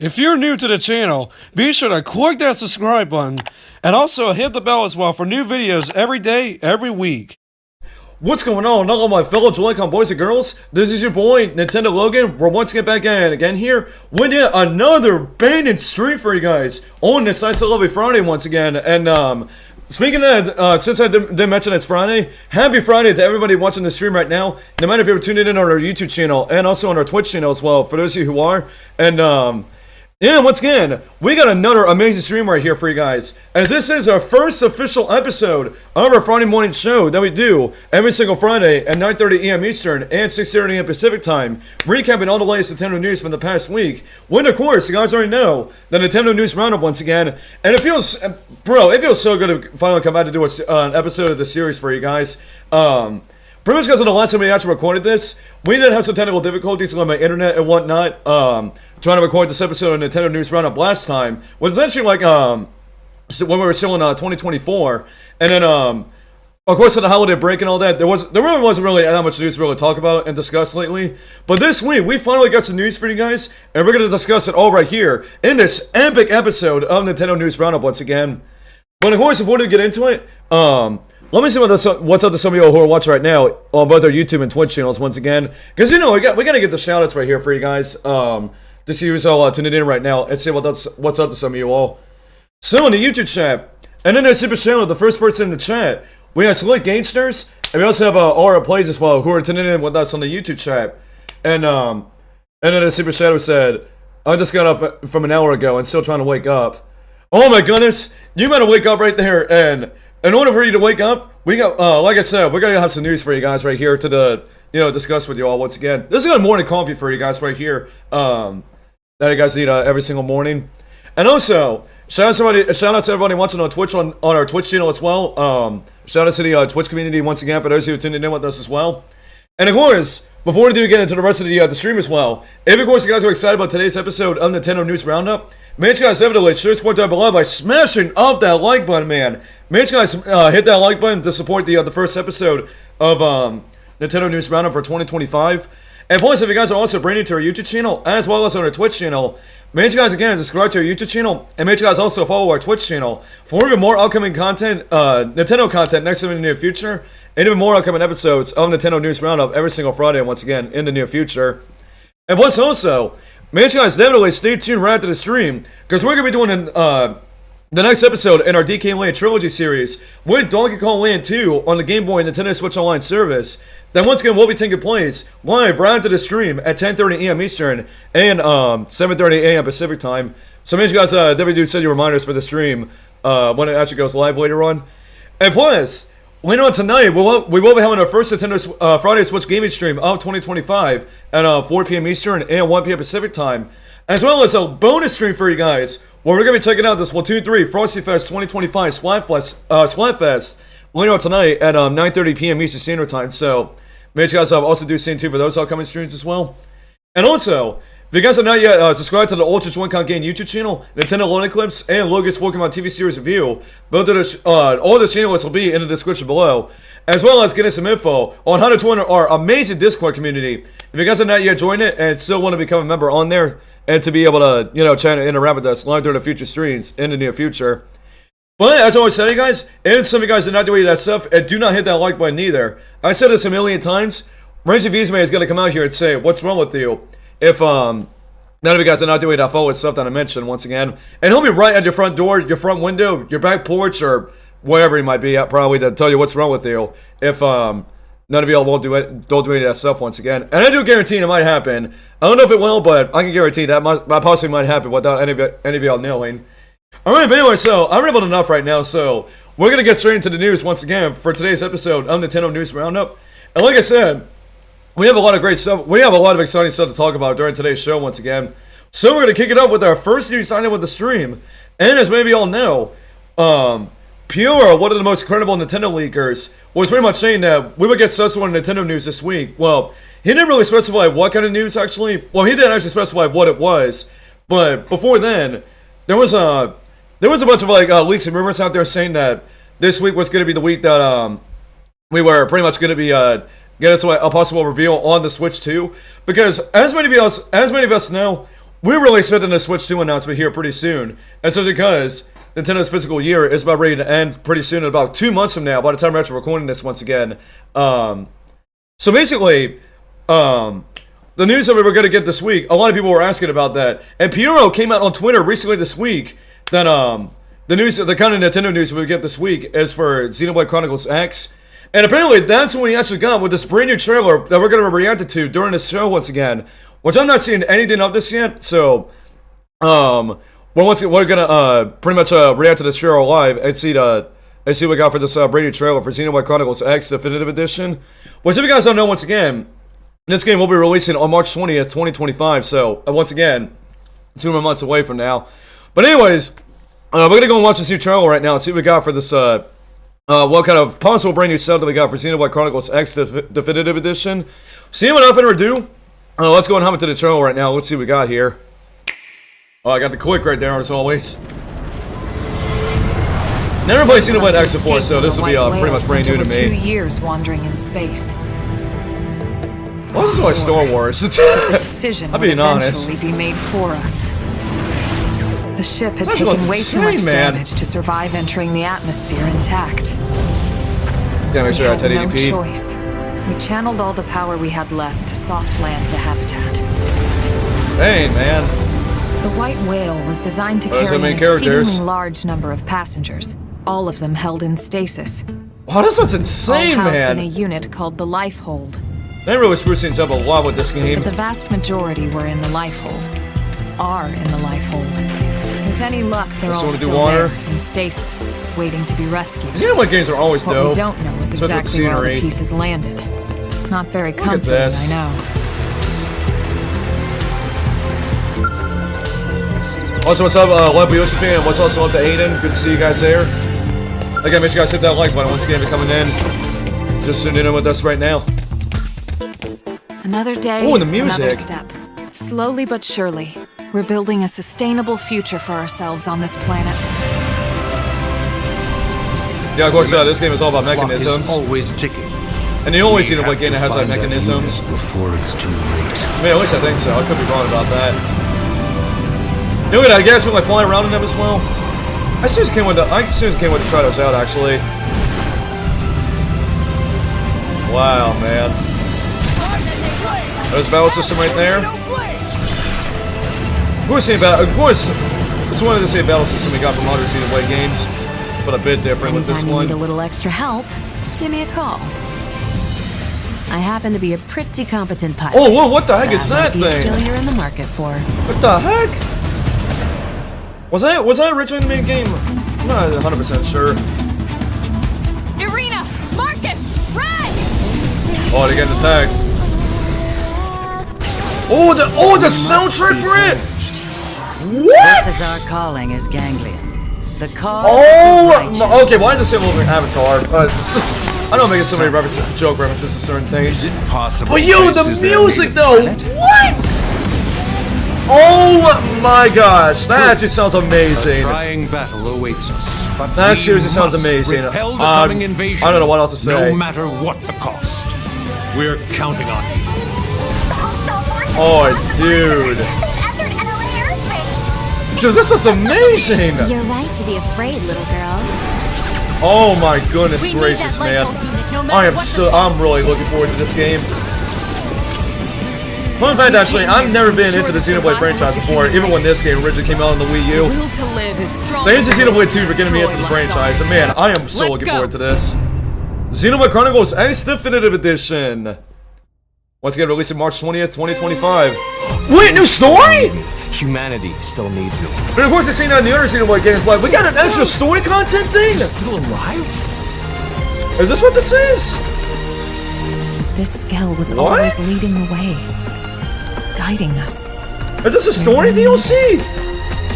If you're new to the channel, be sure to click that subscribe button and also hit the bell as well for new videos every day, every week. What's going on, all my fellow Joy-Con boys and girls? This is your boy, Nintendo Logan. We're once again back again here with yet another banging stream for you guys on this nice lovely Friday once again. And speaking of, since I didn't mention it's Friday, happy Friday to everybody watching the stream right now. No matter if you're tuning in on our YouTube channel and also on our Twitch channel as well, for those of you who are. And yeah, once again, we got another amazing stream right here for you guys, as this is our first official episode of our Friday morning show that we do every single Friday at 9:30 AM Eastern and 6:30 AM Pacific time, recapping all the latest Nintendo news from the past week. When, of course, you guys already know the Nintendo News Roundup once again, and it feels so good to finally come back to do an episode of the series for you guys. Pretty much because of the last time we actually recorded this, we did have some technical difficulties on my internet and whatnot. Trying to record this episode of Nintendo News Roundup last time was essentially like when we were still in 2024, and then of course with the holiday break and all that, there really wasn't that much news to really talk about and discuss lately. But this week we finally got some news for you guys, and we're gonna discuss it all right here in this epic episode of Nintendo News Roundup once again. But of course, before we get into it, let me see what's up to some of you who are watching right now on both our YouTube and Twitch channels once again, because you know we gotta get the shoutouts right here for you guys. To see who's all tuning in right now and see what's up to some of you all. So in the YouTube chat, and in our super channel, the first person in the chat, we have Select Gamesters, and we also have Aura Plays as well, who are tuning in with us on the YouTube chat. And then the super shadow said, I just got up from an hour ago and still trying to wake up. Oh my goodness, you gotta wake up right there, and in order for you to wake up, we got, like I said, we're gonna have some news for you guys right here to discuss with you all once again. This is a morning coffee for you guys right here. That you guys need every single morning. And also, shout out to everybody watching on Twitch on our Twitch channel as well. Shout out to the Twitch community once again for those who are tuning in with us as well. And of course, before we do get into the rest of the stream as well, if of course you guys are excited about today's episode of Nintendo News Roundup, make sure you guys evidently share support down below by smashing up that like button, man. Make sure you guys hit that like button to support the first episode of Nintendo News Roundup for 2025. And plus, if you guys are also brand new to our YouTube channel, as well as on our Twitch channel, make sure you guys again subscribe to our YouTube channel, and make sure you guys also follow our Twitch channel for even more upcoming content, Nintendo content next time in the near future, and even more upcoming episodes of Nintendo News Roundup every single Friday, once again, in the near future. And plus also, make sure you guys definitely stay tuned right after the stream, because we're going to be doing the next episode in our DK Land Trilogy series with Donkey Kong Land 2 on the Game Boy and Nintendo Switch Online service. That once again will be taking place live right after the stream at 10:30 AM Eastern and 7:30 AM Pacific time. So make sure you guys definitely do set your reminders for the stream when it actually goes live later on. And plus, later on tonight, we will be having our first Nintendo Friday Switch gaming stream of 2025 at 4 PM Eastern and 1 PM Pacific time, as well as a bonus stream for you guys where we're going to be checking out the Splatoon 3 Frosty Fest 2025 Splatfest later on tonight at 9:30 PM Eastern Standard Time. So make sure you guys also do stay tuned for those upcoming streams as well. And also, if you guys have not yet subscribed to the Ultra Joy-Con Game YouTube channel, Nintendo Loading Clips, and Logan's Pokemon TV series review, both of all the channel links will be in the description below, as well as getting some info on how to join our amazing Discord community. If you guys have not yet joined it and still want to become a member on there, and to be able to, chat and interact with us live during the future streams in the near future. But as I always say, guys, and some of you guys did not do any of that stuff, and do not hit that like button either. I said this a million times. Ranger Vizman is going to come out here and say, what's wrong with you? If none of you guys are not doing that forward stuff that I mentioned once again. And he'll be right at your front door, your front window, your back porch, or wherever he might be at, probably to tell you what's wrong with you. If none of y'all don't do any of that stuff once again. And I do guarantee it might happen. I don't know if it will, but I can guarantee that possibly might happen without any of y'all knowing. Alright, but anyway, so I'm rambled enough right now, so we're going to get straight into the news once again for today's episode of Nintendo News Roundup. And like I said, we have a lot of great stuff. We have a lot of exciting stuff to talk about during today's show once again. So we're going to kick it up with our first news sign in with the stream. And as maybe you all know, Pure, one of the most credible Nintendo leakers, was pretty much saying that we would get successful in Nintendo news this week. Well, he didn't really specify what kind of news, actually. Well, he didn't actually specify what it was. But before then, there was a bunch of leaks and rumors out there saying that this week was going to be the week that we were pretty much going to be getting a possible reveal on the Switch 2. Because as many of us know, we're really expecting the Switch 2 announcement here pretty soon. And so because Nintendo's fiscal year is about ready to end pretty soon, in about 2 months from now, by the time we're actually recording this once again. So basically, the news that we were going to get this week, a lot of people were asking about that. And Piero came out on Twitter recently this week that the kind of Nintendo news we get this week is for Xenoblade Chronicles X. And apparently that's what we actually got with this brand new trailer that we're going to react to during this show once again. Which I'm not seeing anything of this yet, so we're gonna pretty much react to this trailer live and see what we got for this brand new trailer for Xenoblade Chronicles X Definitive Edition. Which, if you guys don't know, once again, this game will be releasing on March 20th, 2025. So once again, 2 more months away from now. But anyways, we're gonna go and watch this new trailer right now and see what we got for this. What kind of possible brand new stuff that we got for Xenoblade Chronicles X Definitive Edition. So without further ado, let's go and hop into the trailer right now. Let's see what we got here. Oh, I got the click right there, as always. Never played Xenoblade X before, so this will be pretty much brand new to me. 2 years wandering in space. Well, this is like Star Wars. The decision I'm would being honest. eventually be made for us. The ship had This taken actually way looks too much insane, man. damage to survive entering the atmosphere intact. Gotta make sure I We had had no 1080p. choice. We channeled all the power we had left to soft land the habitat. Hey, man. The white whale was designed to Those are carry the an main characters. exceedingly large number of passengers, all of them held in stasis, Wow, this looks all insane, housed in a man. unit called the Life Hold. They really spruced things up a lot with this game. But the vast majority were in the Life Hold, are in the Life Hold. With any luck, they're Just all wanna do still water. there, in stasis, waiting to be rescued. Xenoblade games are always What we dope. don't know is Especially with the exactly where all the scenery. pieces landed. Not very at comforting, this. I know. Also, what's up, Love Yoshi fan? What's also up to Aiden? Good to see you guys there. Again, make sure you guys hit that like button once again for coming in. Just tuning in with us right now. Another day, Ooh, and the another music. step. Slowly but surely, we're building a sustainable future for ourselves on this planet. Yeah, of course, this game is all about Clock mechanisms. is always ticking. And the only Xenoblade We have game that to has like find that mechanisms. unit before it's too late. I mean, at least I think so. I could be wrong about that. You know what? I guess like flying around in them as well. I seriously can't wait to try those out, actually. Wow, man. There's a battle system right there. Of course, just wanted to say battle system we got from other Xenoblade games, but a bit different with this Anytime you need a one. little extra help, give me a call. I happen to be a pretty competent pilot. Oh, whoa, what the heck is that might be a skill thing? you're in the market for. What the heck? Was I originally in the main game? I'm not 100% sure. Irina! Marcus! Red! Oh, they're getting attacked. Oh, the soundtrack for it! What? This is our calling as Ganglion. The cause Oh, of the righteous. okay. Why does it say a little bit Avatar? It's just I don't make so many joke references to certain things. Possible. But yo, the places that are music native though, planet. what? Oh my gosh, that just sounds A amazing. trying battle awaits us. But That we seriously sounds must amazing. Repel the coming invasion. I don't know what else to say. No matter what the cost. We're counting on you. Oh, dude. Dude, this is amazing. You're right to be afraid, little girl. Oh my goodness gracious, man. I'm really looking forward to this game. Fun fact, actually, I've never been into the Xenoblade franchise before, even when this game originally came out on the Wii U. Will to live is strong. Thanks to Xenoblade 2 for getting me into the franchise, and man, I am so Let's looking go. forward to this. Xenoblade Chronicles X Definitive Edition. Once again, released on March 20th, 2025. Wait, new story? Humanity still needs me. But of course, they've seen that in the other Xenoblade games, like, we got an extra story content thing? Still alive? Is this what this is? This Skell was What? always leading the way, guiding us. Is this a story DLC?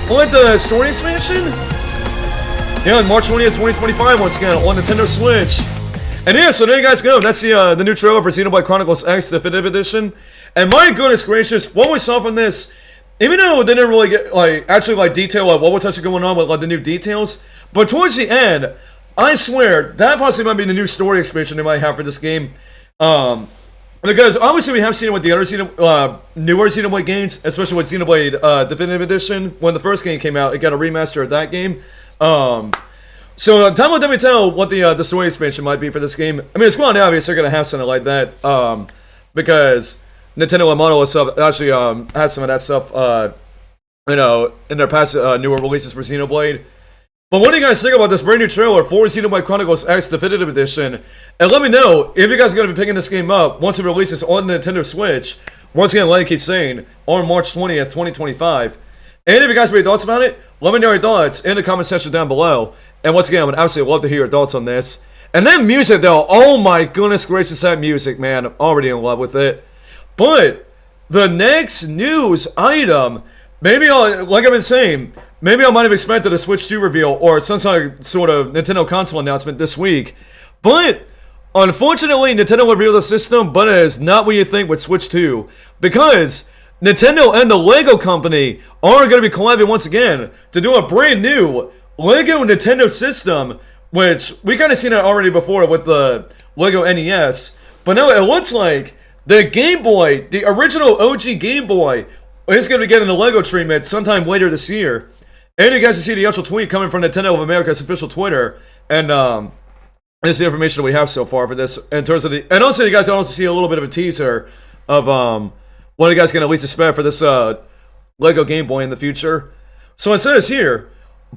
Like the story expansion? Yeah, on March 20th, 2025 once again on Nintendo Switch. And yeah, so there you guys go. That's the new trailer for Xenoblade Chronicles X Definitive Edition. And my goodness gracious, what we saw from this, even though they didn't really get actually detail what was actually going on with the new details, but towards the end, I swear that possibly might be the new story expansion they might have for this game. Because obviously we have seen it with the other newer Xenoblade games, especially with Xenoblade Definitive Edition. When the first game came out, it got a remaster of that game. So time will let me tell what the story expansion might be for this game. I mean, it's quite obvious they're gonna have something like that, because Nintendo and Monolith stuff actually had some of that stuff, you know, in their past newer releases for Xenoblade. But what do you guys think about this brand new trailer for Xenoblade Chronicles X Definitive Edition? And let me know if you guys are going to be picking this game up once it releases on the Nintendo Switch. Once again, like I keep saying, on March 20th, 2025. And if you guys have any thoughts about it, let me know your thoughts in the comment section down below. And once again, I would absolutely love to hear your thoughts on this. And that music though, oh my goodness gracious, that music, man. I'm already in love with it. But the next news item, maybe like I've been saying, maybe I might have expected a Switch 2 reveal or some sort of Nintendo console announcement this week. But unfortunately, Nintendo revealed the system, but it is not what you think with Switch 2. Because Nintendo and the Lego company are going to be collabing once again to do a brand new Lego Nintendo system, which we kind of seen it already before with the Lego NES. But now it looks like the Game Boy, the original OG Game Boy, is going to be getting a Lego treatment sometime later this year. And you guys can see the actual tweet coming from Nintendo of America's official Twitter. And this is the information that we have so far for this. In terms of the, and also you guys can also see a little bit of a teaser of what you guys can at least expect for this Lego Game Boy in the future. So it says here,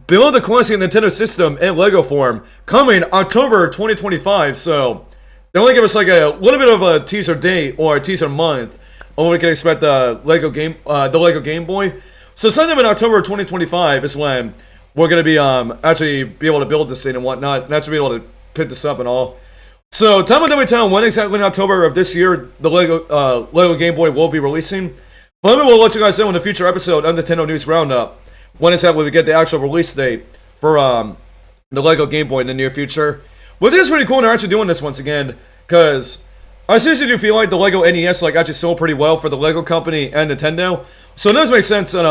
build the classic Nintendo system in Lego form, coming October 2025. So they only give us like a little bit of a teaser date or a teaser month on when we can expect the Lego Game Boy. So sometime in October 2025 is when we're going to be actually be able to build this thing and whatnot, and actually be able to pick this up and all. So time will definitely tell when exactly in October of this year the Lego Game Boy will be releasing. But we'll let you guys know in a future episode of Nintendo News Roundup when exactly we get the actual release date for the Lego Game Boy in the near future. But it is pretty cool they're actually doing this once again, because I seriously do feel like the Lego NES actually sold pretty well for the Lego company and Nintendo. So it does make sense that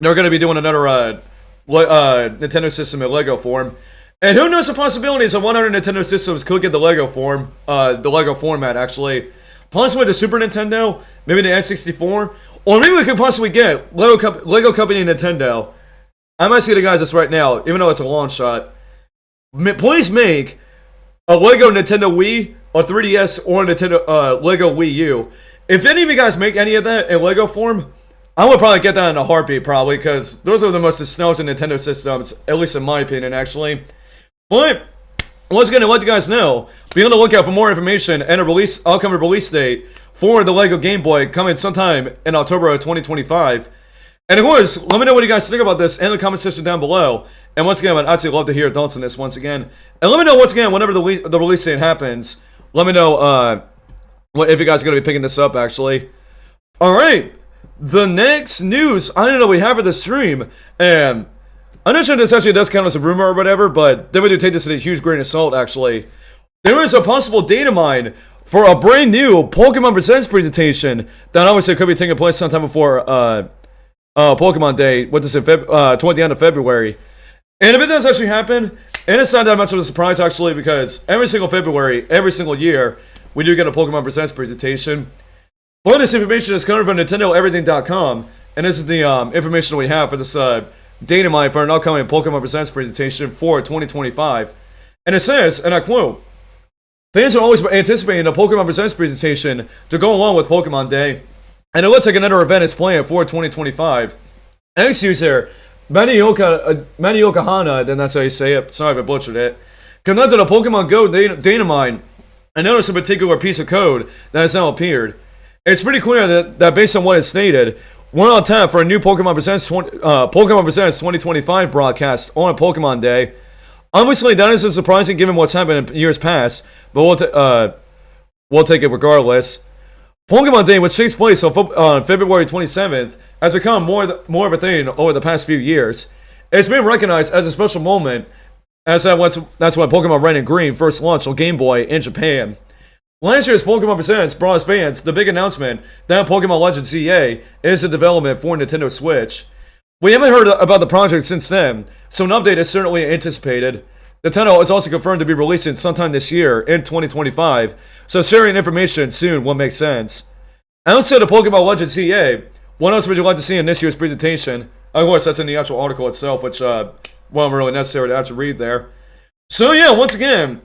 they're going to be doing another Nintendo system in Lego form. And who knows the possibilities of 100 Nintendo systems could get the Lego form, the Lego format actually. Possibly the Super Nintendo, maybe the N64, or maybe we could possibly get Lego Company and Nintendo. I might see the guys this right now, even though it's a long shot. Please make a Lego Nintendo Wii, or 3DS, or a Nintendo Lego Wii U. If any of you guys make any of that in Lego form, I would probably get that in a heartbeat, probably, because those are the most nostalgic Nintendo systems, at least in my opinion, actually. But once again, to let you guys know, be on the lookout for more information and a upcoming release date for the Lego Game Boy coming sometime in October of 2025. And of course, let me know what you guys think about this in the comment section down below. And once again, I'd actually love to hear your thoughts on this once again. And let me know once again, whenever the release date happens, let me know if you guys are going to be picking this up, actually. Alright, the next news I don't know we have for the stream, and I'm not sure if this actually does count as a rumor or whatever, but they would take this in a huge grain of salt, actually. There is a possible data mine for a brand new Pokemon Presents presentation that obviously could be taking place sometime before Pokemon Day, toward the end of February. And if it does actually happen, and it's not that much of a surprise actually, because every single February, every single year, we do get a Pokemon Presents presentation. But this information is coming from NintendoEverything.com, and this is the information we have for this data mine for an upcoming Pokemon Presents presentation for 2025. And it says, and I quote, fans are always anticipating a Pokemon Presents presentation to go along with Pokemon Day, and it looks like another event is planned for 2025. Next user, Manioka Hana, then that's how you say it, sorry if I butchered it, conducted a Pokemon Go data mine and noticed a particular piece of code that has now appeared. It's pretty clear that based on what is stated, we're on tap for a new Pokemon Presents 2025 broadcast on Pokemon Day. Obviously, that isn't surprising given what's happened in years past, but we'll take it regardless. Pokemon Day, which takes place on February 27th, has become more of a thing over the past few years. It's been recognized as a special moment, as that's when Pokemon Red and Green first launched on Game Boy in Japan. Last year's Pokemon Presents brought us fans the big announcement that Pokemon Legends ZA is in development for Nintendo Switch. We haven't heard about the project since then, so an update is certainly anticipated. Nintendo is also confirmed to be releasing sometime this year in 2025, so sharing information soon will make sense. Outside of Pokemon Legends ZA, what else would you like to see in this year's presentation? Of course, that's in the actual article itself, which wasn't really necessary to actually read there. So yeah, once again,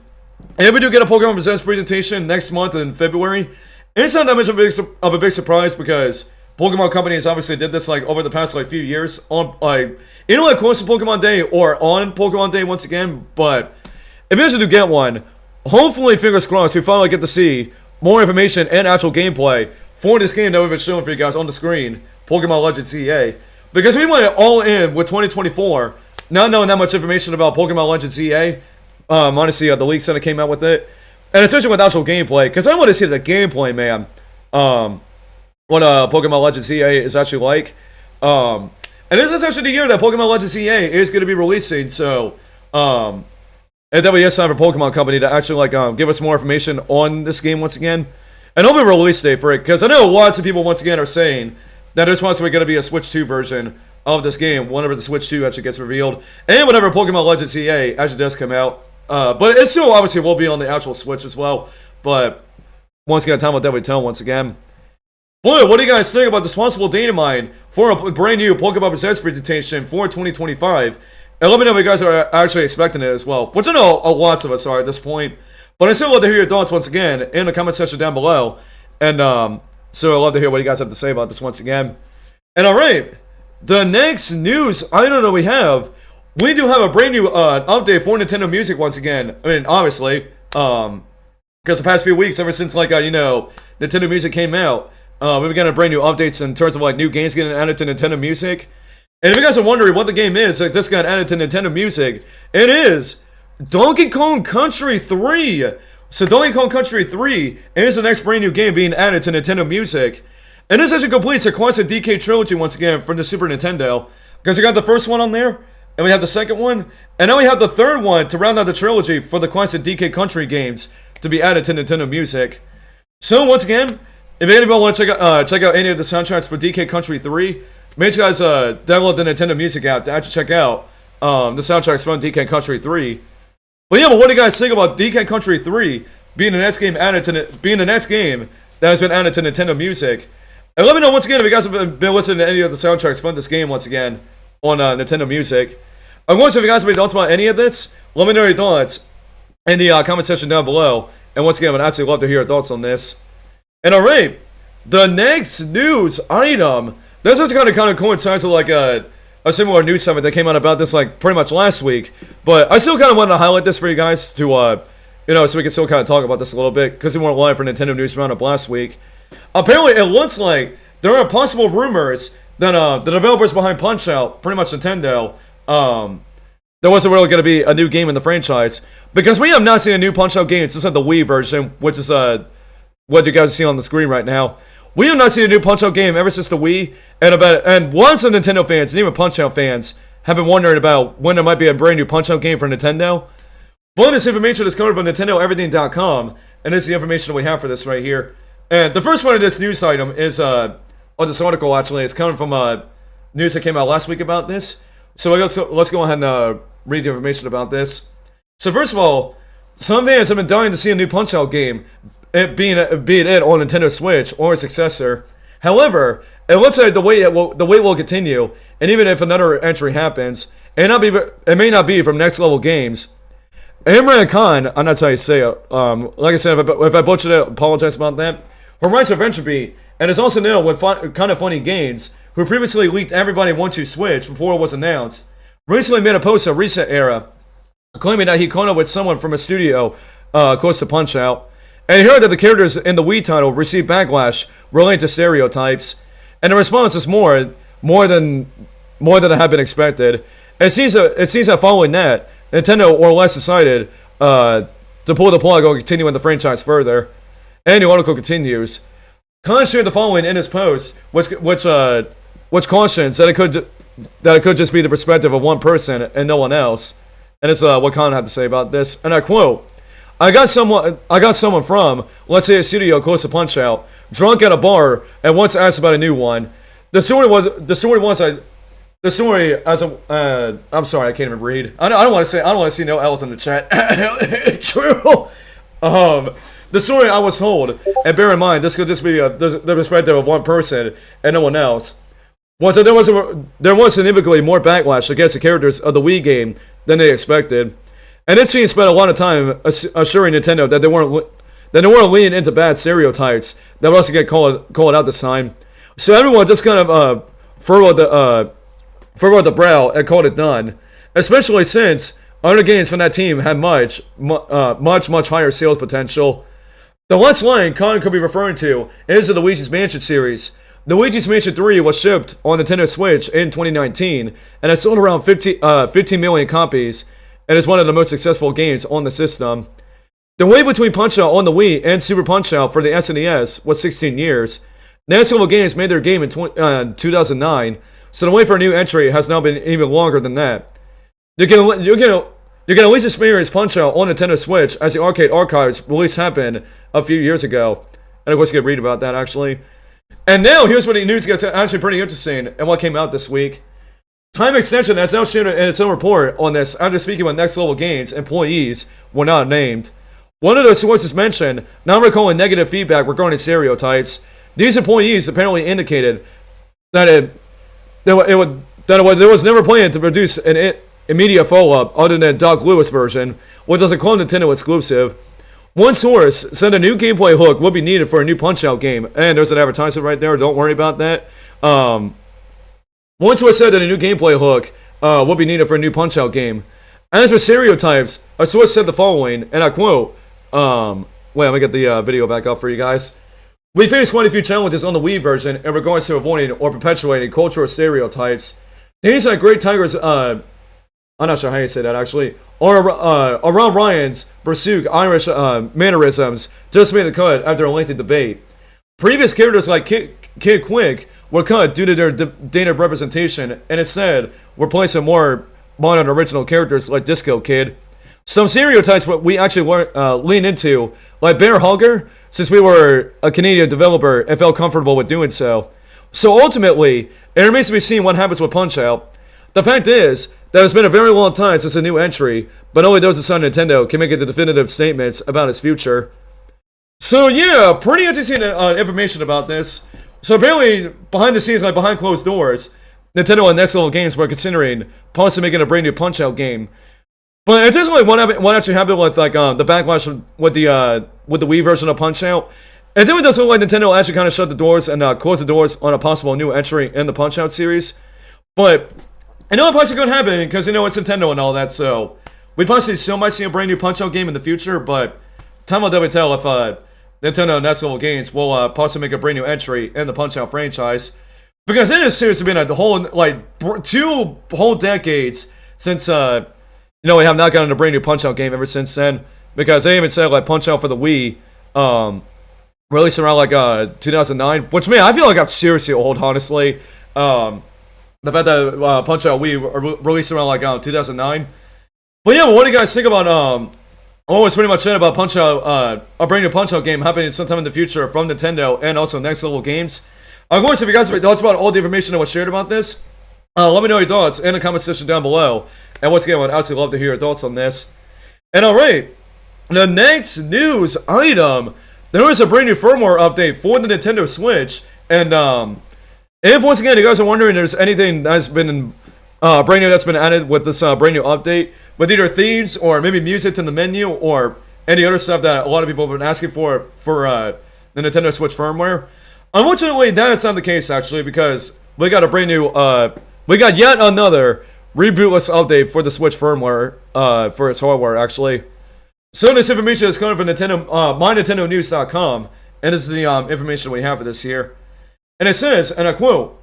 if we do get a Pokemon Presents presentation next month in February, it's not that much of a big surprise because Pokemon companies obviously did this like over the past like few years on like close to Pokemon Day or on Pokemon Day once again. But if you actually do get one, hopefully fingers crossed we finally get to see more information and actual gameplay for this game that we've been showing for you guys on the screen, Pokemon Legends ZA. Because we went all in with 2024, not knowing that much information about Pokemon Legends ZA. Honestly, the leaks that came out with it, and especially with actual gameplay, because I want to see the gameplay, man. What Pokemon Legends ZA is actually like. And this is actually the year that Pokemon Legends ZA is going to be releasing, so and then we have time for Pokemon Company to actually like give us more information on this game once again, and hopefully a release date for it, because I know lots of people once again are saying that there's possibly going to be a Switch 2 version of this game whenever the Switch 2 actually gets revealed, and whenever Pokemon Legends ZA actually does come out. But it still obviously will be on the actual Switch as well. But once again, time will definitely tell once again. Boy, what do you guys think about this possible date of mine for a brand new Pokemon Presents presentation for 2025? And let me know if you guys are actually expecting it as well, which I know lots of us are at this point. But I still love to hear your thoughts once again in the comment section down below. And so I'd love to hear what you guys have to say about this once again. And alright, the next news item that we have, we do have a brand new update for Nintendo Music once again. I mean, obviously, because the past few weeks, ever since like Nintendo Music came out, we've been getting brand new updates in terms of like new games getting added to Nintendo Music. And if you guys are wondering what the game is that just got added to Nintendo Music, it is Donkey Kong Country 3. So Donkey Kong Country 3 is the next brand new game being added to Nintendo Music. And this actually completes the Classic DK trilogy once again from the Super Nintendo. Because we got the first one on there, and we have the second one, and now we have the third one to round out the trilogy for the Classic DK Country games to be added to Nintendo Music. So once again, if anybody want to check out any of the soundtracks for DK Country 3, make sure you guys download the Nintendo Music app to actually check out the soundtracks from DK Country 3. But yeah, but what do you guys think about DK Country 3 being the next game that has been added to Nintendo Music? And let me know once again if you guys have been listening to any of the soundtracks from this game once again on Nintendo Music. Of course, if you guys have any thoughts about any of this, let me know your thoughts in the comment section down below. And once again, I'd actually love to hear your thoughts on this. And alright, the next news item, this is kind of coincides with like a similar news summit that came out about this like pretty much last week. But I still kind of wanted to highlight this for you guys to, so we can still kind of talk about this a little bit, because we weren't live for Nintendo News Roundup last week. Apparently, it looks like there are possible rumors that the developers behind Punch-Out, pretty much Nintendo, there wasn't really going to be a new game in the franchise, because we have not seen a new Punch-Out game since the Wii version, which is what you guys see on the screen right now. We have not seen a new Punch-Out game ever since the Wii, and lots of Nintendo fans, and even Punch-Out fans, have been wondering about when there might be a brand new Punch-Out game for Nintendo. But this information is coming from NintendoEverything.com, and this is the information we have for this right here. And the first one of this news item is, or this article actually, is coming from news that came out last week about this. So let's go ahead and read the information about this. So first of all, some fans have been dying to see a new Punch-Out game, be it on Nintendo Switch or a successor. However, it looks like the wait will continue, and even if another entry happens, it may not be from Next Level Games. Imran Khan, I'm not sure how you say it. Like I said, if I butchered it, I apologize about that. From Rise of Venture Beat, and is also known with Kind of Funny Games, who previously leaked Everybody Wants You Switch before it was announced, recently made a post at Reset Era, claiming that he caught up with someone from a studio close to Punch-Out, and he heard that the characters in the Wii title received backlash related to stereotypes, and the response is more than had been expected. It seems that following that, Nintendo or less decided to pull the plug on continuing the franchise further. And the article continues. Khan shared the following in his post, which cautions that it could just be the perspective of one person and no one else. And it's what Khan had to say about this. And I quote, I got someone from, let's say, a studio close to Punch-Out, drunk at a bar, and once asked about a new one. I'm sorry, I can't even read. I don't want to see no L's in the chat. True. The story I was told, and bear in mind, this could just be the perspective of one person and no one else, was that there was significantly more backlash against the characters of the Wii game than they expected. And this team spent a lot of time assuring Nintendo that they weren't leaning into bad stereotypes that would also get called out this time. So everyone just kind of furrowed the brow and called it done. Especially since other games from that team had much higher sales potential. The Let's Line Khan could be referring to is the Luigi's Mansion series. The Luigi's Mansion 3 was shipped on Nintendo Switch in 2019 and has sold around 15 million copies and is one of the most successful games on the system. The wait between Punch-Out on the Wii and Super Punch-Out for the SNES was 16 years. Next level games made their game in 2009, so the wait for a new entry has now been even longer than that. You can at least experience Punch-Out on Nintendo Switch as the Arcade Archives release happened a few years ago. And of course you can read about that actually. And now here's where the news gets actually pretty interesting and what came out this week. Time Extension has now shared in its own report on this after speaking with Next Level Games employees were not named. One of those sources mentioned not recalling negative feedback regarding stereotypes. These employees apparently indicated that there was never planned to produce an immediate follow-up other than Doc Lewis version, which was a clone Nintendo exclusive. One source said a new gameplay hook would be needed for a new Punch-Out game, and there's an advertisement right there, don't worry about that. One source said that a new gameplay hook would be needed for a new Punch-Out game. As for stereotypes, a source said the following, and I quote, wait, let me get the video back up for you guys. We faced quite a few challenges on the Wii version in regards to avoiding or perpetuating cultural stereotypes. Things like Great Tiger's, I'm not sure how you say that actually, or around Ryan's Berserk Irish mannerisms just made the cut after a lengthy debate. Previous characters like Kid Quick were cut due to their dated representation, and instead were placed in more modern original characters like Disco Kid. Some stereotypes we actually lean into, like Bear Hugger, since we were a Canadian developer and felt comfortable with doing so. So ultimately, it remains to be seen what happens with Punch-Out. The fact is that it's been a very long time since a new entry, but only those inside Nintendo can make it the definitive statements about its future. So yeah, pretty interesting information about this. So apparently, behind the scenes, like behind closed doors, Nintendo and Next Level Games were considering possibly making a brand new Punch-Out game. But it doesn't like what actually happened with like the backlash with the Wii version of Punch-Out. And then it doesn't look like Nintendo actually kind of shut the doors and closed the doors on a possible new entry in the Punch-Out series. But I know it possibly could happen because it's Nintendo and all that. So we possibly still might see a brand new Punch-Out game in the future. But time will definitely tell if Nintendo and Next Level Games will possibly make a brand new entry in the Punch-Out franchise. Because it has seriously been a whole 2 whole decades since we have not gotten a brand new Punch-Out game ever since then. Because they even said like Punch-Out for the Wii released around like 2009, which man, I feel like I'm seriously old, honestly. The fact that Punch-Out Wii released around like 2009. But yeah, what do you guys think about it's pretty much said about Punch-Out, a brand new Punch-Out game happening sometime in the future from Nintendo and also Next Level Games. Of course, if you guys have thoughts about all the information that was shared about this, let me know your thoughts in the comment section down below. And once again, I would absolutely love to hear your thoughts on this. And alright, the next news item, there is a brand new firmware update for the Nintendo Switch. And if once again you guys are wondering if there's anything that's been brand new that's been added with this brand new update, with either themes or maybe music to the menu or any other stuff that a lot of people have been asking for the Nintendo Switch firmware. Unfortunately, that is not the case actually, because we got a brand new, we got yet another rebootless update for the Switch firmware, for its hardware actually. So this information is coming from Nintendo, mynintendonews.com, and this is the information we have for this here. And it says, and I quote,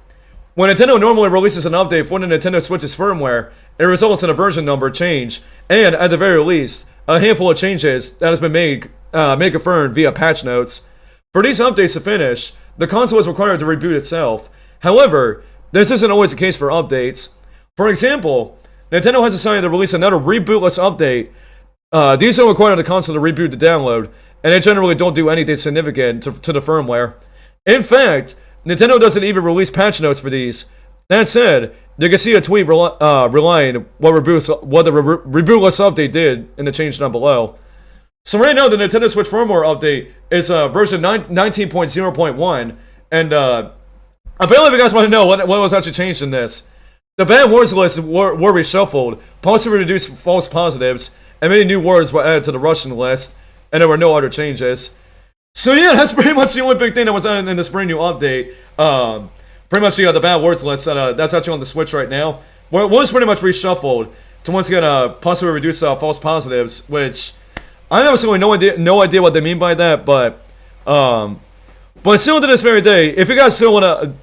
when Nintendo normally releases an update for the Nintendo Switch's firmware, it results in a version number change, and at the very least, a handful of changes that has been made confirmed via patch notes. For these updates to finish, the console is required to reboot itself. However, this isn't always the case for updates. For example, Nintendo has decided to release another rebootless update. These don't require the console to reboot to download, and they generally don't do anything significant to the firmware. In fact, Nintendo doesn't even release patch notes for these. That said, you can see a tweet relaying what the rebootless update did in the change down below. So right now, the Nintendo Switch firmware update is version 19.0.1, and apparently if you guys want to know what was actually changed in this, the bad words list were reshuffled, possibly reduced false positives, and many new words were added to the Russian list, and there were no other changes. So yeah, that's pretty much the only big thing that was added in this brand new update. Pretty much the bad words list that's actually on the Switch right now. Well, it was pretty much reshuffled to once again possibly reduce false positives, which I have absolutely no idea what they mean by that. But still to this very day, if you guys still wanna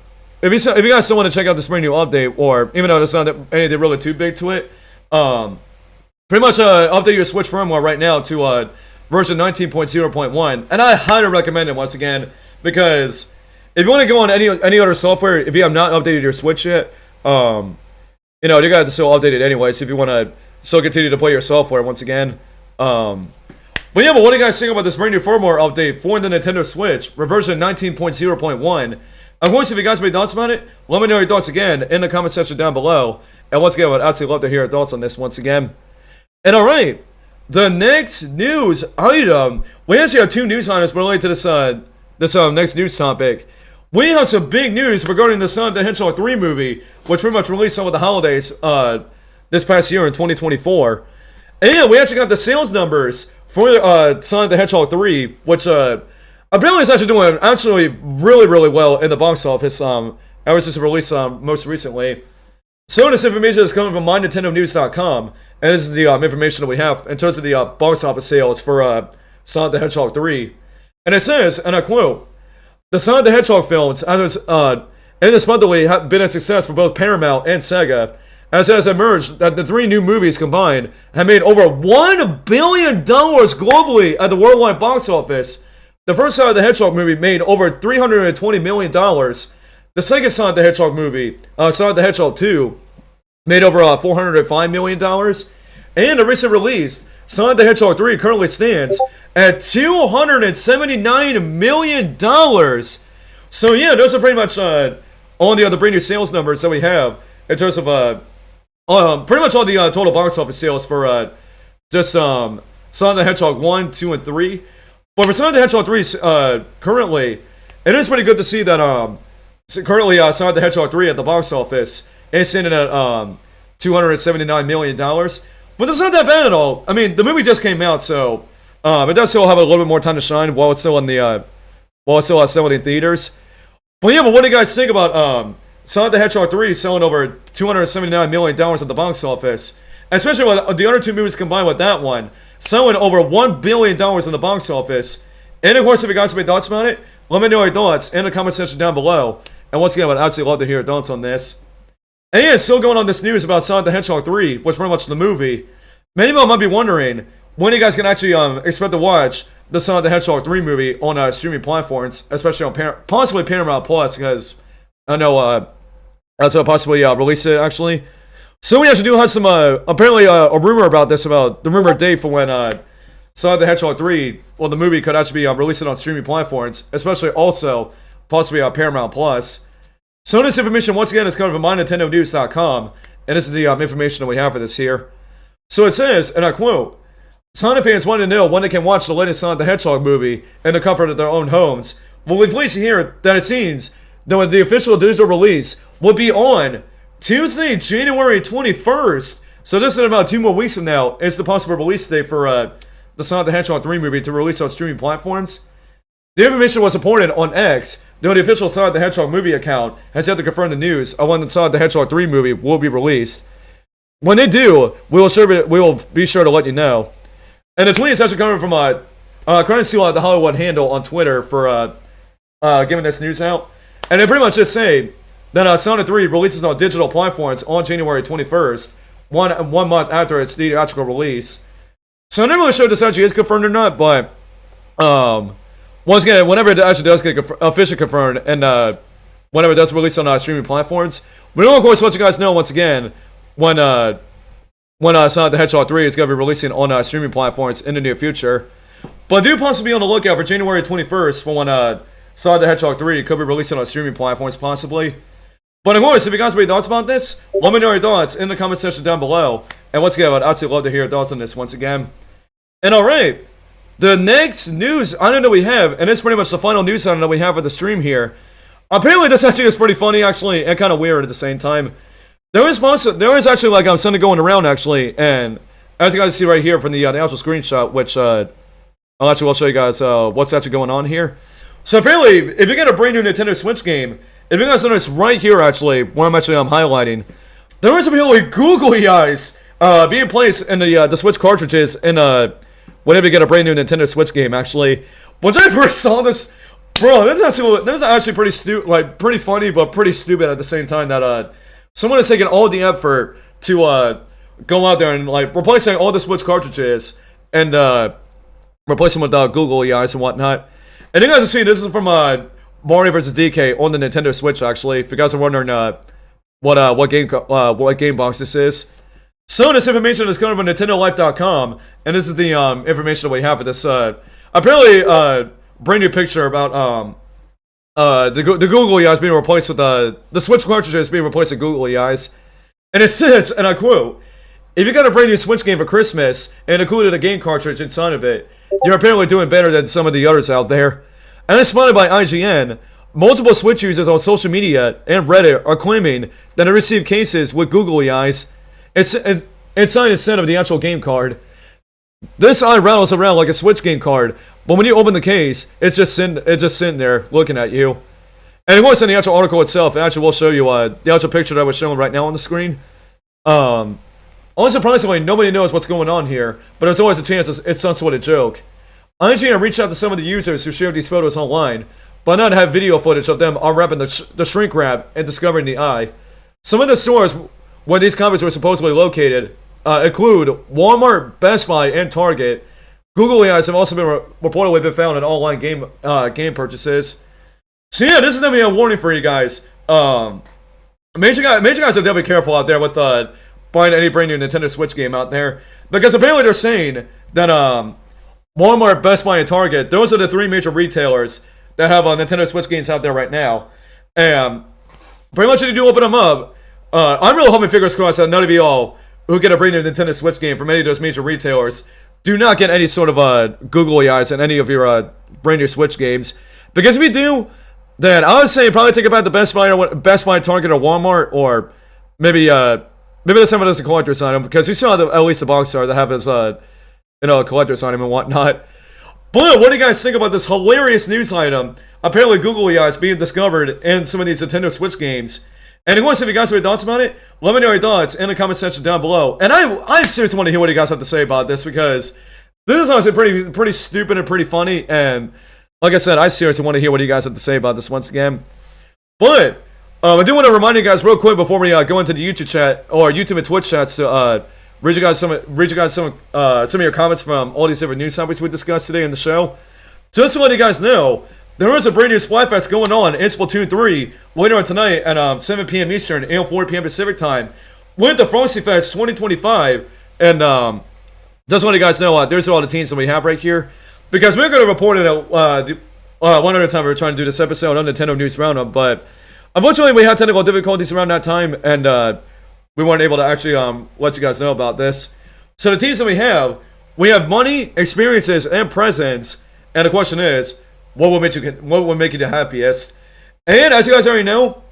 check out this brand new update, or even though there's not anything really too big to it, pretty much update your Switch firmware right now to version 19.0.1, and I highly recommend it once again, because if you want to go on any other software, if you have not updated your Switch yet, you got to still update it anyway. So if you want to still continue to play your software once again, but what do you guys think about this brand new firmware update for the Nintendo Switch, version 19.0.1? Of course, if you guys have any thoughts about it, let me know your thoughts again in the comment section down below. And once again, I would absolutely love to hear your thoughts on this once again. And alright, the next news item, we actually have two news items related to this next news topic. We have some big news regarding the Sonic the Hedgehog 3 movie, which pretty much released over the holidays this past year in 2024. And we actually got the sales numbers for Sonic the Hedgehog 3, which apparently is actually doing really, really well in the box office ever since it released most recently. So this information is coming from MyNintendoNews.com, and this is the information that we have in terms of the box office sales for Sonic the Hedgehog 3. And it says, and I quote, "The Sonic the Hedgehog films has indisputably been a success for both Paramount and Sega, as it has emerged that the three new movies combined have made over $1 billion globally at the worldwide box office. The first Sonic the Hedgehog movie made over $320 million. The second Sonic the Hedgehog movie, Sonic the Hedgehog 2, made over $405 million. And the recent release, Sonic the Hedgehog 3, currently stands at $279 million. So yeah, those are pretty much all the other brand new sales numbers that we have in terms of pretty much all the total box office sales for just Sonic the Hedgehog 1, 2, and 3. But for Sonic the Hedgehog 3, currently, it is pretty good to see that currently Sonic the Hedgehog 3 at the box office is sitting at $279 million. But it's not that bad at all. I mean, the movie just came out, so it does still have a little bit more time to shine while it's still in the selling in theaters. But yeah, but what do you guys think about Sonic the Hedgehog 3 selling over $279 million at the box office? Especially with the other two movies combined with that one, selling over $1 billion in the box office. And of course, if you guys have any thoughts about it, let me know your thoughts in the comment section down below. And once again, I would absolutely love to hear your thoughts on this. And yeah, still going on this news about Sonic the Hedgehog 3, which is pretty much the movie. Many of you might be wondering when you guys can actually expect to watch the Sonic the Hedgehog 3 movie on streaming platforms, especially on possibly Paramount Plus, because I know that's what possibly release it actually. So we actually do have some apparently a rumor about this, about the rumored date for when Sonic the Hedgehog 3, well, the movie could actually be released on streaming platforms, especially also possibly on Paramount Plus. So this information once again is coming from MyNintendoNews.com, and this is the information that we have for this here. So it says, and I quote, "Sonic fans want to know when they can watch the latest Sonic the Hedgehog movie in the comfort of their own homes. Well, we're pleased to hear that it seems that the official digital release will be on Tuesday, January 21st. So this is about 2 more weeks from now. It's the possible release date for the Sonic the Hedgehog 3 movie to release on streaming platforms. The information was reported on X, though the official Sonic the Hedgehog movie account has yet to confirm the news of when the Sonic the Hedgehog 3 movie will be released. When they do, we will be sure to let you know." And the tweet is actually coming from currency at the Hollywood handle on Twitter for giving this news out. And they pretty much just say that Sonic 3 releases on digital platforms on January 21st, one month after its theatrical release. So I'm not really sure if this actually is confirmed or not, but what once again, whenever it actually does get officially confirmed, and whenever it does release on streaming platforms, we will of course let you guys know once again when Sonic the Hedgehog 3 is going to be releasing on streaming platforms in the near future. But do possibly be on the lookout for January 21st for when Sonic the Hedgehog 3 could be releasing on streaming platforms possibly. But of course, if you guys have any thoughts about this, let me know your thoughts in the comment section down below. And once again, I'd absolutely love to hear your thoughts on this once again. And alright, the next news item that we have, and it's pretty much the final news item that we have for the stream here. Apparently this actually is pretty funny actually, and kind of weird at the same time. There is actually like something going around actually, and as you guys see right here from the actual screenshot, which I'll show you guys what's actually going on here. So apparently, if you get a brand new Nintendo Switch game, if you guys notice right here actually, where I'm highlighting, there is apparently googly eyes being placed in the Switch cartridges in whenever you get a brand new Nintendo Switch game actually. When I first saw this, bro, this is actually pretty funny, but pretty stupid at the same time that someone is taking all the effort to go out there and like replacing all the Switch cartridges and replace them with googly eyes and whatnot. And you guys have seen this is from Mario vs. DK on the Nintendo Switch actually. If you guys are wondering what game box this is. So this information is coming from NintendoLife.com, and this is the information that we have for this apparently brand new picture about the googly eyes being replaced with the Switch cartridges being replaced with googly eyes. And it says, and I quote, "If you got a brand new Switch game for Christmas and included a game cartridge inside of it, you're apparently doing better than some of the others out there." And it's spotted by IGN. Multiple Switch users on social media and Reddit are claiming that they received cases with googly eyes inside instead of the actual game card. This eye rattles around like a Switch game card, but when you open the case, it's just sitting there looking at you. And of course, in the actual article itself, it actually will show you the actual picture that I was showing right now on the screen. Unsurprisingly, nobody knows what's going on here, but there's always a chance it's some sort of joke. IGN reached out to some of the users who shared these photos online, but not have video footage of them unwrapping the shrink wrap and discovering the eye. Some of the stores where these copies were supposedly located include Walmart, Best Buy, and Target. Googly eyes have also been reportedly been found in online game purchases. So yeah, this is gonna be a warning for you guys. Make sure you guys are definitely careful out there with buying any brand new Nintendo Switch game out there, because apparently they're saying that Walmart, Best Buy, and Target, those are the three major retailers that have Nintendo Switch games out there right now. And pretty much if you do open them up, I'm really hoping, fingers crossed, that none of you all who get a brand new Nintendo Switch game from any of those major retailers do not get any sort of googly eyes in any of your brand new Switch games. Because if you do, then I would say probably take it back to Best Buy, Target, or Walmart, or maybe there's some of those a collector's item, because we saw at least the box art that have this a collector's item and whatnot. But what do you guys think about this hilarious news item? Apparently googly eyes being discovered in some of these Nintendo Switch games. And of course, if you guys have any thoughts about it, let me know your thoughts in the comment section down below. And I seriously want to hear what you guys have to say about this, because this is honestly pretty stupid and pretty funny. And like I said, I seriously want to hear what you guys have to say about this once again. But I do want to remind you guys real quick before we go into the YouTube chat or YouTube and Twitch chats to read you guys some of your comments from all these different news topics we discussed today in the show. Just to let you guys know, there is a brand new Splatfest going on in Splatoon 3 later on tonight at 7 p.m. Eastern and 4 p.m. Pacific time with the Frosty Fest 2025. And just want you guys know, there's all the teams that we have right here, because we're going to report it one other time we were trying to do this episode on Nintendo News Roundup, but unfortunately we had technical difficulties around that time, and we weren't able to actually let you guys know about this. So the teams that we have money, experiences, and presents, and the question is, what would make you the happiest? And as you guys already know,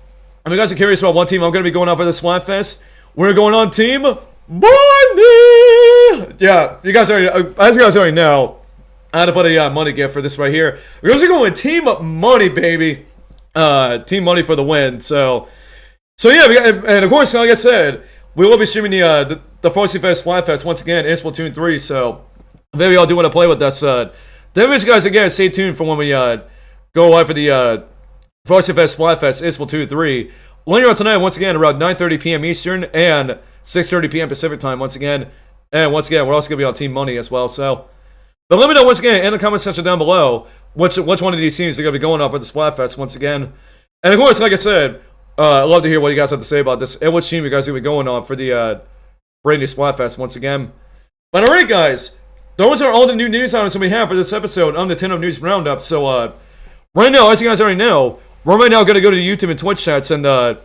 if you guys are curious about one team I'm going to be going on for the Splatfest, we're going on Team Money! Yeah, as you guys already know, I had to put a money gift for this right here. We're going to go with Team Money, baby. Team Money for the win. So yeah, and of course, like I said, we will be streaming the Frosty Fest Splatfest once again in Splatoon 3. So if any of y'all do want to play with us, then you guys again stay tuned for when we go live for the Frosty Fest Splatfest in Splatoon 3 later on tonight. Once again, around 9:30 p.m. Eastern and 6:30 p.m. Pacific time. Once again, we're also gonna be on Team Money as well. So, but let me know once again in the comment section down below which one of these scenes they're gonna be going off with the Splatfest once again. And of course, like I said, I'd love to hear what you guys have to say about this and which team you guys are gonna be going on for the brand new Splatfest once again. But alright, guys, those are all the new news items that we have for this episode on Nintendo News Roundup. So right now, as you guys already know, we're right now gonna go to the YouTube and Twitch chats, and we're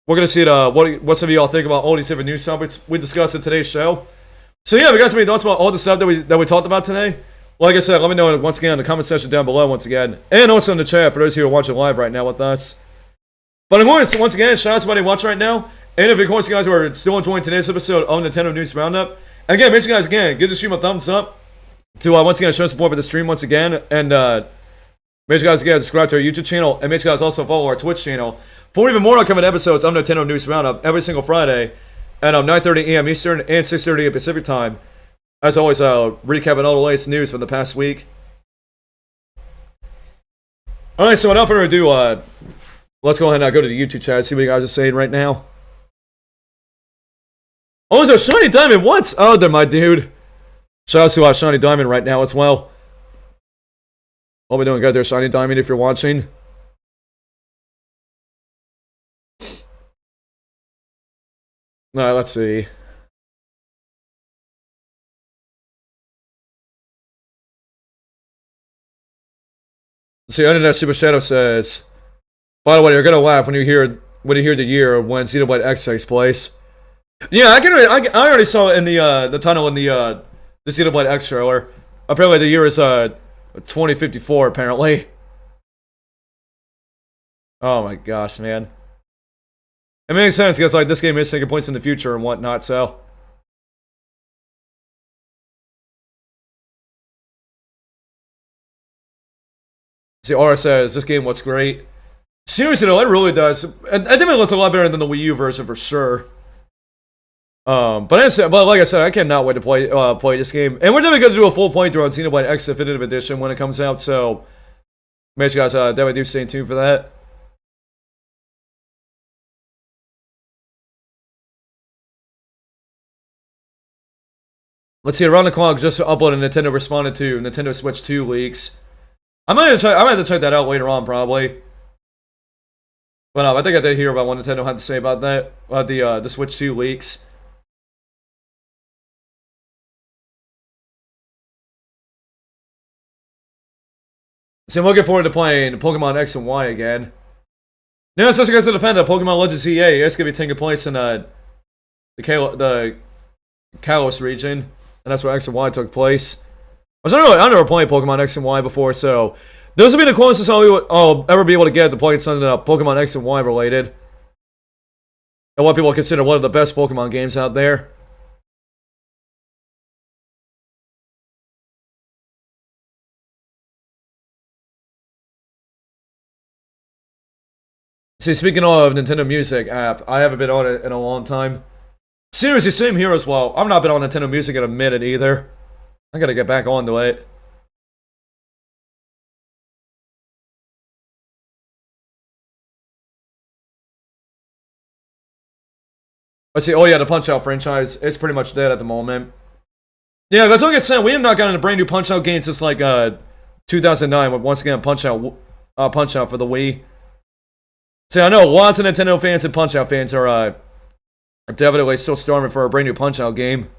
gonna see what some of y'all think about all these different news topics we discussed in today's show. So yeah, if you guys have any thoughts about all the stuff that we talked about today, like I said, let me know once again in the comment section down below once again, and also in the chat for those who are watching live right now with us. But of course, once again, shout out to somebody watching right now, and if of course you guys are still enjoying today's episode of Nintendo News Roundup, and again, make sure you guys again give the stream a thumbs up to once again show support for the stream once again, and make sure you guys again subscribe to our YouTube channel, and make sure you guys also follow our Twitch channel for even more upcoming episodes of Nintendo News Roundup every single Friday at 9:30 AM Eastern and 6:30 AM Pacific time. As always, recapping all the latest news from the past week. Alright, so without further ado, let's go ahead and go to the YouTube chat and see what you guys are saying right now. Oh, is there Shiny Diamond? What? Oh, there, my dude. Shout out to Shiny Diamond right now as well. Hope we're doing good there, Shiny Diamond, if you're watching. Alright, let's see. See, Internet Super Shadow says, by the way, you're gonna laugh when you hear the year when Xenoblade X takes place. Yeah, I already saw it in the title in the Xenoblade X trailer. Apparently, the year is 2054. Apparently. Oh my gosh, man. It makes sense because like this game is taking place in the future and whatnot. So. See, Aura says, this game looks great. Seriously though, it really does. It definitely looks a lot better than the Wii U version for sure. But like I said, I cannot wait to play this game. And we're definitely going to do a full playthrough on Xenoblade X Definitive Edition when it comes out, so make sure you guys definitely do stay tuned for that. Let's see, around the clock just uploaded Nintendo responded to Nintendo Switch 2 leaks. I might have to check that out later on, probably. But I think I did hear about what Nintendo had to say about that, about the Switch 2 leaks. So I'm looking forward to playing Pokemon X and Y again. Yeah, especially guys to defend that Pokemon Legends EA. It's gonna be taking place in the Kalos region, and that's where X and Y took place. I never played Pokemon X and Y before, so those will be the closest I'll ever be able to get to playing something Pokemon X and Y related, and what people consider one of the best Pokemon games out there. See, speaking of Nintendo Music app, I haven't been on it in a long time. Seriously, same here as well. I've not been on Nintendo Music in a minute either. I gotta get back onto it. Let's see, oh yeah, the Punch-Out franchise, it's pretty much dead at the moment. Yeah, that's like I said, we have not gotten a brand new Punch-Out game since like 2009, when once again Punch-Out for the Wii. See, I know lots of Nintendo fans and Punch-Out fans are definitely still starving for a brand new Punch-Out game.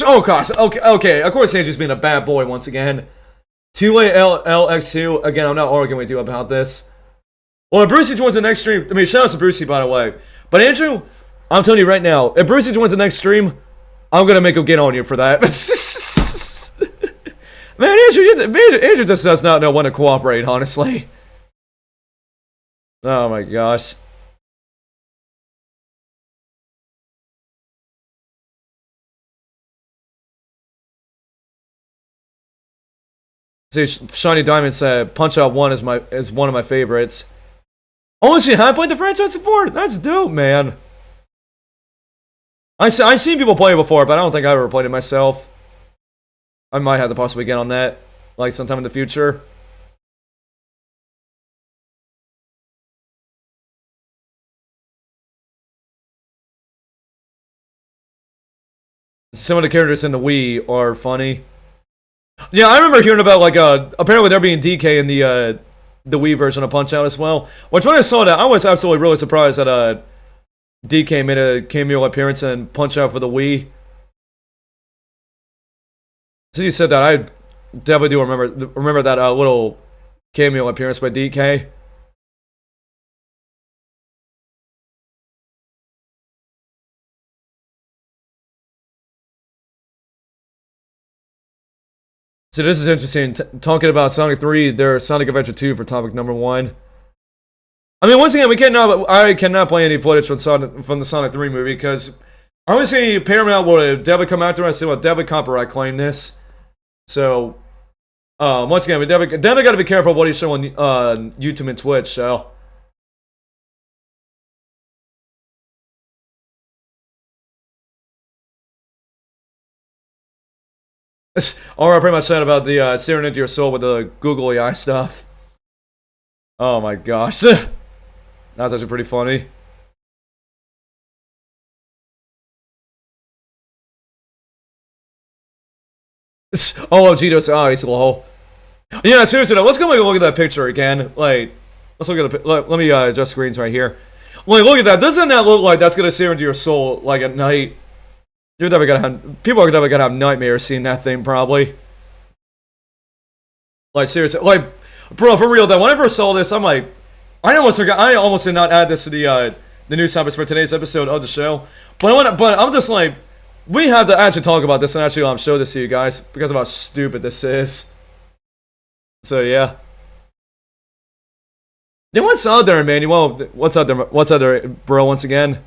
Oh gosh, okay. Of course, Andrew's being a bad boy once again. 2LX2. Again, I'm not arguing with you about this. Well, if Brucey joins the next stream, I mean, shout out to Brucey, by the way. But Andrew, I'm telling you right now, if Brucey joins the next stream, I'm gonna make him get on you for that. Man, Andrew just does not know when to cooperate, honestly. Oh my gosh. See, Shiny Diamond said Punch-Out 1 is one of my favorites. Oh, she had played the franchise before? That's dope, man. I've seen people play it before, but I don't think I ever played it myself. I might have to possibly get on that, like, sometime in the future. some of the characters in the Wii are funny. Yeah, I remember hearing about, like, apparently there being DK in the Wii version of Punch-Out as well. Which, when I saw that, I was absolutely really surprised that, DK made a cameo appearance in Punch-Out for the Wii. So you said that, I definitely do remember that, little cameo appearance by DK. So this is interesting, talking about Sonic 3, there's Sonic Adventure 2 for topic number 1. I mean, once again, I cannot play any footage from the Sonic 3 movie, because obviously Paramount will definitely come after us, they will definitely copyright claim this. So, once again, we definitely got to be careful what you show on YouTube and Twitch, so... Or I pretty much said about the searing into your soul with the googly eye stuff. Oh my gosh. That's actually pretty funny. Oh, Gito's eyes, lol. Yeah, seriously though, let's go make a look at that picture again. Like, let's look at the let me adjust screens right here. Like, look at that. Doesn't that look like that's gonna sear into your soul, like, at night? You're never gonna have, people are never gonna have nightmares seeing that thing, probably. Like, seriously, like, bro, for real though, when I first saw this, I'm like, I almost did not add this to the news topics for today's episode of the show. But I'm just like, we have to actually talk about this and actually show this to you guys because of how stupid this is. So yeah. Yeah, what's out there, Emmanuel? What's out there? What's out there, bro? Once again,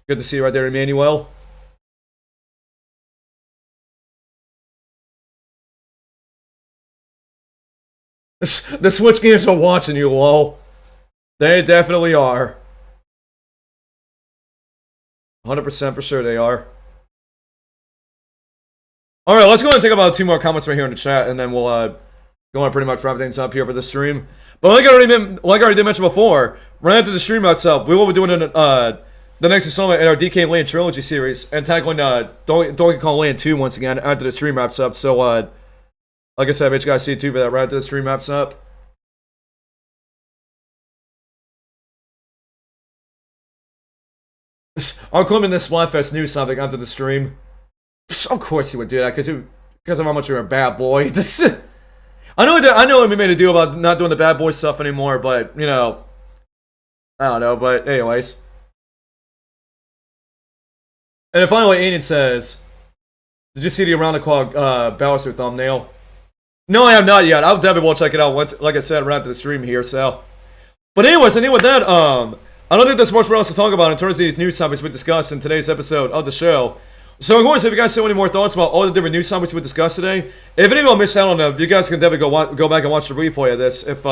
good to see you right there, Emmanuel. The Switch games are watching you, lol. They definitely are. 100% for sure they are. Alright, let's go ahead and take about 2 more comments right here in the chat, and then we'll go on pretty much wrap things up here for the stream. But like I already did mention before, right after the stream wraps up, we will be doing the next installment in our DK Land Trilogy series, and tackling Donkey Kong Land 2 once again after the stream wraps up. So, like I said, I bet you guys see it too for that right after the stream wraps up. I'll come in this Splatfest news topic after the stream. Of course he would do that, because of how much you're a bad boy. I know what we made a deal about not doing the bad boy stuff anymore, but, you know, I don't know, but anyways. And then finally, Aiden says, did you see the Around the Clock Bowser thumbnail? No, I have not yet. I'll definitely check it out once, like I said, right after the stream here, so. But anyways, I think with that, I don't think there's much more else to talk about in terms of these news topics we discussed in today's episode of the show. So, of course, if you guys have any more thoughts about all the different news topics we discussed today, if anyone missed out on them, you guys can definitely go back and watch the replay of this if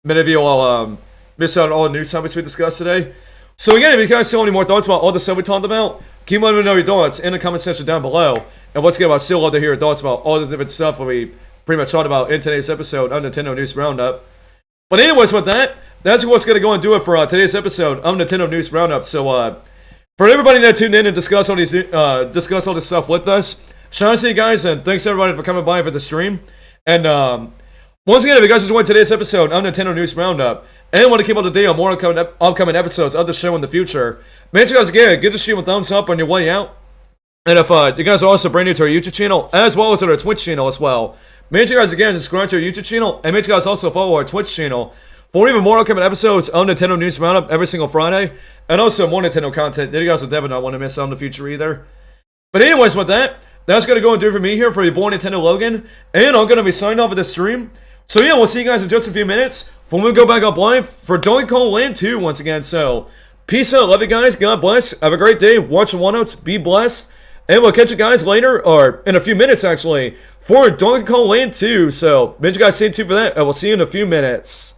many of you all missed out on all the news topics we discussed today. So, again, if you guys have any more thoughts about all the stuff we talked about, keep letting me know your thoughts in the comment section down below. And once again, I'd still love to hear your thoughts about all the different stuff that we pretty much talked about in today's episode of Nintendo News Roundup. But anyways, with that, that's what's going to go and do it for today's episode of Nintendo News Roundup. So, for everybody that tuned in and discuss all this stuff with us, shout out to you guys, and thanks everybody for coming by for the stream. And once again, if you guys enjoyed today's episode of Nintendo News Roundup and want to keep up to date on more upcoming episodes of the show in the future, make sure you guys again give the stream a thumbs up on your way out. And if you guys are also brand new to our YouTube channel, as well as our Twitch channel as well, make sure you guys again subscribe to our YouTube channel, and make sure you guys also follow our Twitch channel for even more upcoming episodes of Nintendo News Roundup every single Friday, and also more Nintendo content that you guys will definitely not want to miss out in the future either. But anyways, with that, that's going to go and do it for me here for your boy Nintendo Logan, and I'm going to be signing off of this stream. So yeah, we'll see you guys in just a few minutes when we go back up live for Donkey Kong Land 2 once again. So, peace out, love you guys, God bless, have a great day, watch the one-outs, be blessed, and we'll catch you guys later, or in a few minutes actually, for Donkey Kong Land 2. So, make sure you guys stay tuned for that, and we'll see you in a few minutes.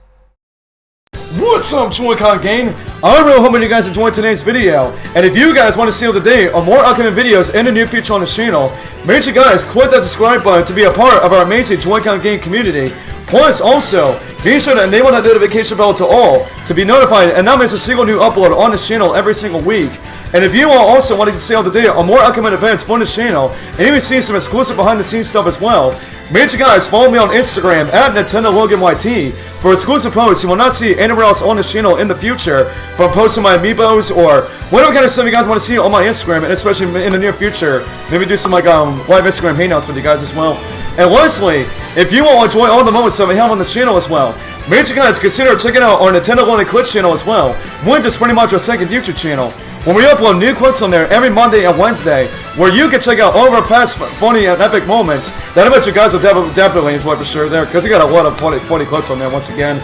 What's up, Joy-Con gang? I really hope you guys enjoyed today's video, and if you guys want to stay up to date on more upcoming videos in the near future on this channel, make sure you guys click that subscribe button to be a part of our amazing Joy-Con gang community. Plus, also, be sure to enable that notification bell to all to be notified and not miss a single new upload on this channel every single week. And if you all also wanted to stay up to date on more upcoming events from this channel, and even see some exclusive behind the scenes stuff as well, make sure you guys follow me on Instagram at Nintendo Logan YT for exclusive posts you will not see anywhere else on this channel in the future, from posting my amiibos or whatever kind of stuff you guys want to see on my Instagram, and especially in the near future, maybe do some like live Instagram hangouts with you guys as well. And lastly, if you all enjoy all the moments that we have on the channel as well, make sure you guys consider checking out our Nintendo Logan Twitch channel as well, which is pretty much our second YouTube channel, when we upload new clips on there every Monday and Wednesday, where you can check out all of our past funny and epic moments that I bet you guys will definitely enjoy for sure there, because we got a lot of funny clips on there once again.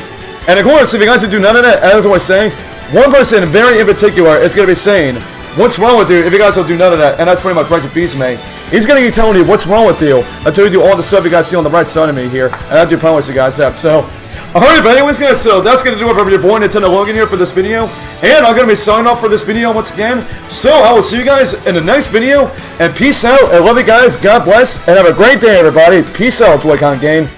And of course, if you guys do none of that, as I always say, one person very in particular is going to be saying, what's wrong with you if you guys don't do none of that? And that's pretty much right to Feast-May. He's going to be telling you what's wrong with you until you do all the stuff you guys see on the right side of me here. And I do promise you guys that. So, alright, but anyways guys, so that's going to do it for your boy Nintendo Logan here for this video. And I'm going to be signing off for this video once again. So I will see you guys in the next video. And peace out. I love you guys. God bless. And have a great day, everybody. Peace out, Joy-Con gang.